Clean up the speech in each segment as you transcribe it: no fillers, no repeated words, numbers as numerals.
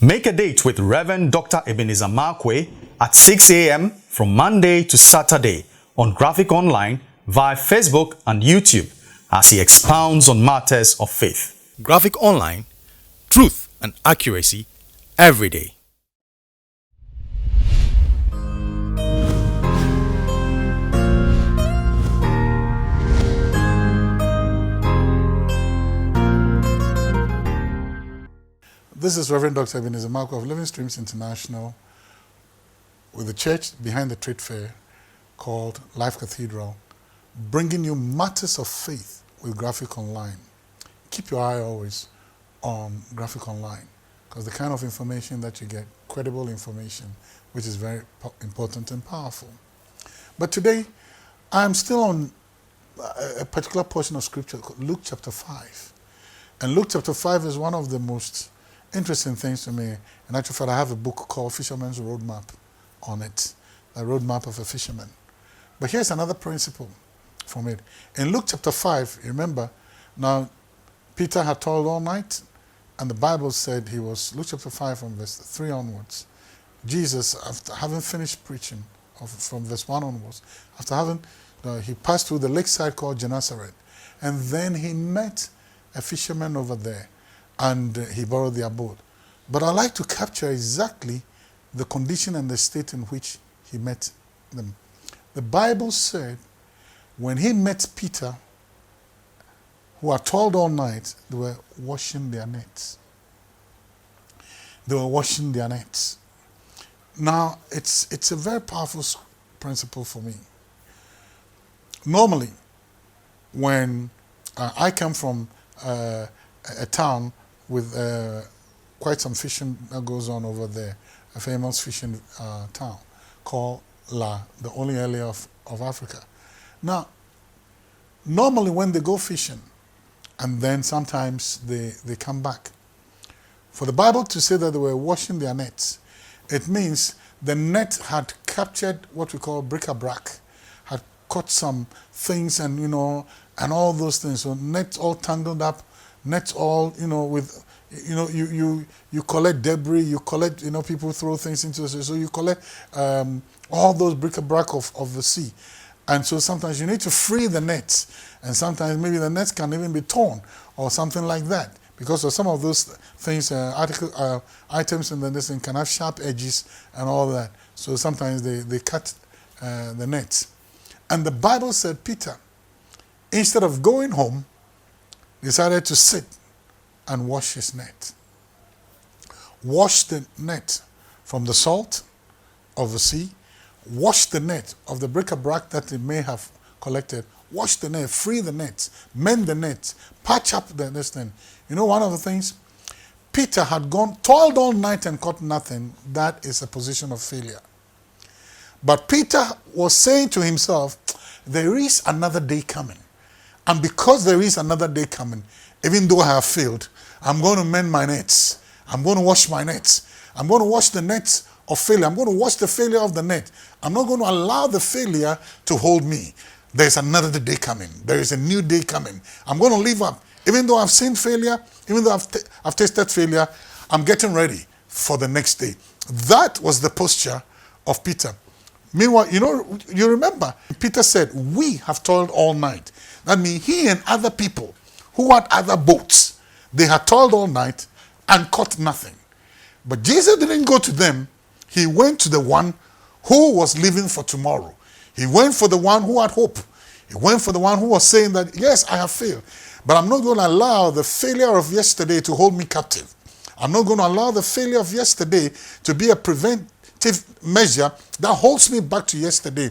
Make a date with Reverend Dr. Ebenezer Markwei at 6 a.m. from Monday to Saturday on Graphic Online via Facebook and YouTube as he expounds on matters of faith. Graphic Online, truth and accuracy every day. This is Reverend Dr. Ebenezer Markwei of Living Streams International with the church behind the trade fair called Life Cathedral, bringing you matters of faith with Graphic Online. Keep your eye always on Graphic Online because the kind of information that you get, credible information, which is very important and powerful. But today, I'm still on a particular portion of scripture called Luke chapter 5. And Luke chapter 5 is one of the most interesting things to me. In actual fact, I have a book called Fisherman's Roadmap on it, the roadmap of a fisherman. But here's another principle from it. In Luke chapter 5, you remember, now Peter had toiled all night, and the Bible said he was, Luke chapter 5 from verse 3 onwards, Jesus, after having finished preaching, from verse 1 onwards, after having, he passed through the lakeside called Gennesaret, and then he met a fisherman over there, and he borrowed their boat. But I like to capture exactly the condition and the state in which he met them. The Bible said when he met Peter, who had toiled all night, they were washing their nets. They were washing their nets. Now, it's a very powerful principle for me. Normally, when I come from a town with quite some fishing that goes on over there, a famous fishing town called the only area of Africa. Now, normally when they go fishing, and then sometimes they come back, for the Bible to say that they were washing their nets, it means the net had captured what we call bric-a-brac, had caught some things and, and all those things. So nets all tangled up, nets all, with, you collect debris, you collect, people throw things into the sea. So you collect all those bric-a-brac of the sea. And so sometimes you need to free the nets. And sometimes maybe the nets can even be torn or something like that. Because of some of those things, items in this thing can have sharp edges and all that. So sometimes they cut the nets. And the Bible said Peter, instead of going home, decided to sit and wash his net. Wash the net from the salt of the sea. Wash the net of the bric-a-brac that it may have collected. Wash the net, free the nets, mend the nets, patch up this thing. One of the things, Peter had toiled all night and caught nothing. That is a position of failure. But Peter was saying to himself, there is another day coming. And because there is another day coming, even though I have failed, I'm going to mend my nets. I'm going to wash my nets. I'm going to wash the nets of failure. I'm going to wash the failure of the net. I'm not going to allow the failure to hold me. There's another day coming. There is a new day coming. I'm going to live up. Even though I've seen failure, even though I've tasted failure, I'm getting ready for the next day. That was the posture of Peter. Meanwhile, you remember, Peter said, we have toiled all night. That means he and other people who had other boats, they had toiled all night and caught nothing. But Jesus didn't go to them. He went to the one who was living for tomorrow. He went for the one who had hope. He went for the one who was saying that, yes, I have failed, but I'm not going to allow the failure of yesterday to hold me captive. I'm not going to allow the failure of yesterday to be a preventive measure that holds me back to yesterday.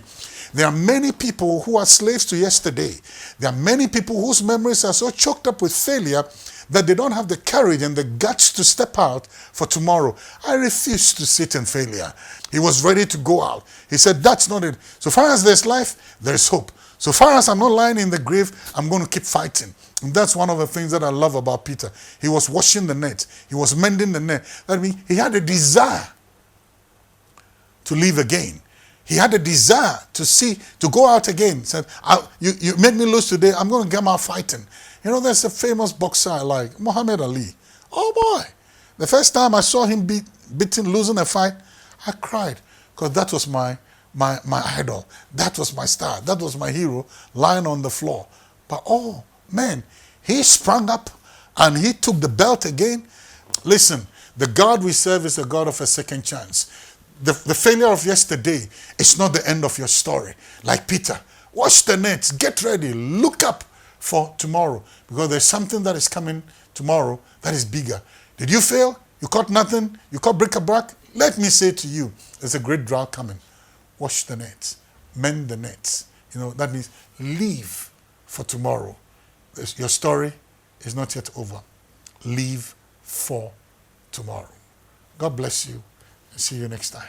There are many people who are slaves to yesterday. There are many people whose memories are so choked up with failure that they don't have the courage and the guts to step out for tomorrow. I refuse to sit in failure. He was ready to go out. He said, that's not it. So far as there's life, there's hope. So far as I'm not lying in the grave, I'm going to keep fighting. And that's one of the things that I love about Peter. He was washing the net. He was mending the net. That means he had a desire to live again. He had a desire to go out again. He said, you made me lose today, I'm going to come out fighting. There's a famous boxer like Muhammad Ali. Oh boy, The first time I saw him beaten, losing a fight, I cried because that was my idol. That was my star. That was my hero lying on the floor. But oh man, he sprang up and he took the belt again. Listen, the God we serve is a God of a second chance. The failure of yesterday is not the end of your story. Like Peter, wash the nets, get ready, look up for tomorrow, because there's something that is coming tomorrow that is bigger. Did you fail? You caught nothing? You caught bric-a-brac? Let me say to you, there's a great drought coming. Wash the nets, mend the nets. You know, that means leave for tomorrow. Your story is not yet over. Leave for tomorrow. God bless you, and see you next time.